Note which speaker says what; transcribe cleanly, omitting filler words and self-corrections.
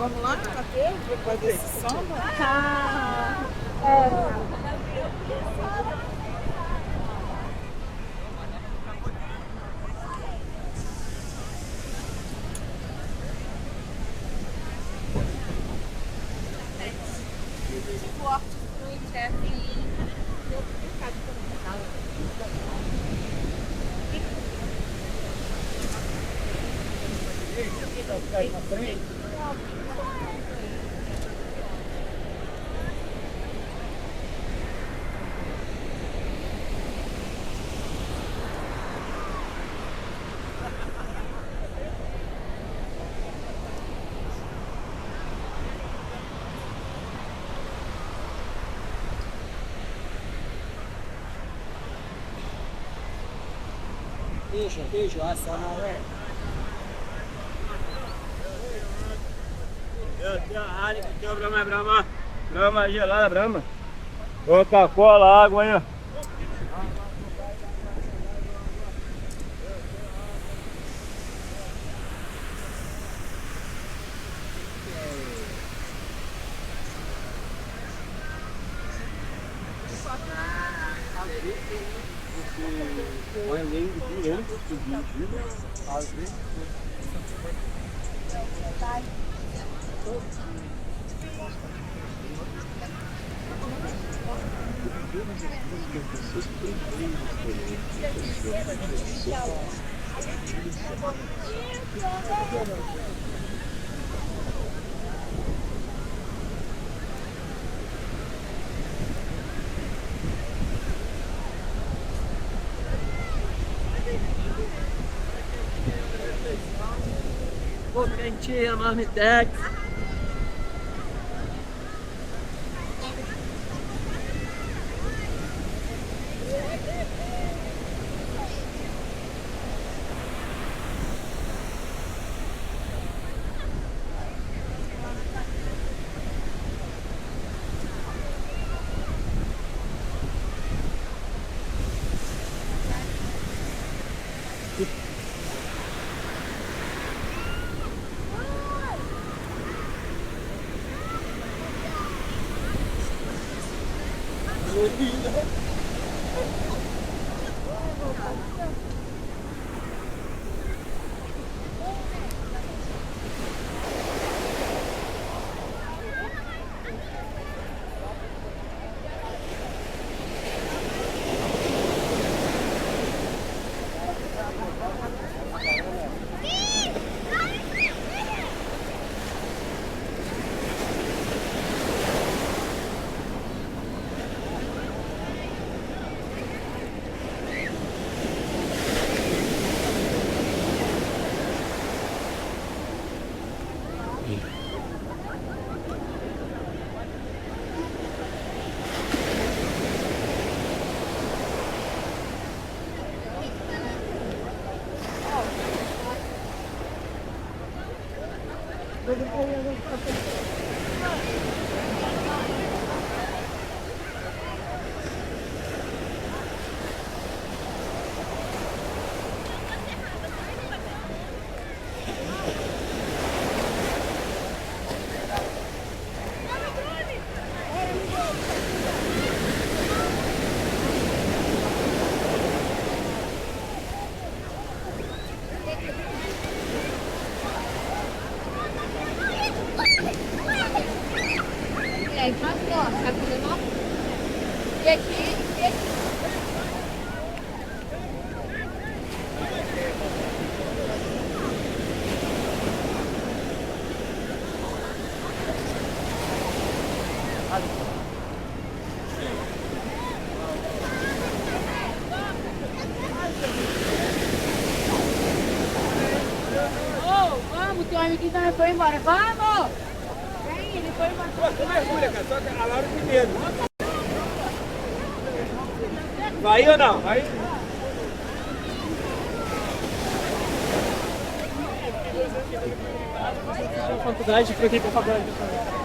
Speaker 1: Vamos lá, Matheus, fazer esse samba?
Speaker 2: Ah, é.
Speaker 3: Deixa, essa não é. Tem a Brahma, é Brahma. Brahma gelada, Brahma. Coca-Cola, água aí, ó. Olha além do dia, às vezes. Pô, quentinha, marmitex.
Speaker 2: Vamos, teu amiguinho também foi embora. Vamos! Vem, ele foi embora.
Speaker 3: Você mergulha, cara, só que a Laura tem medo. Vai ou não? Vai. Faculdade, por aqui com a faculdade.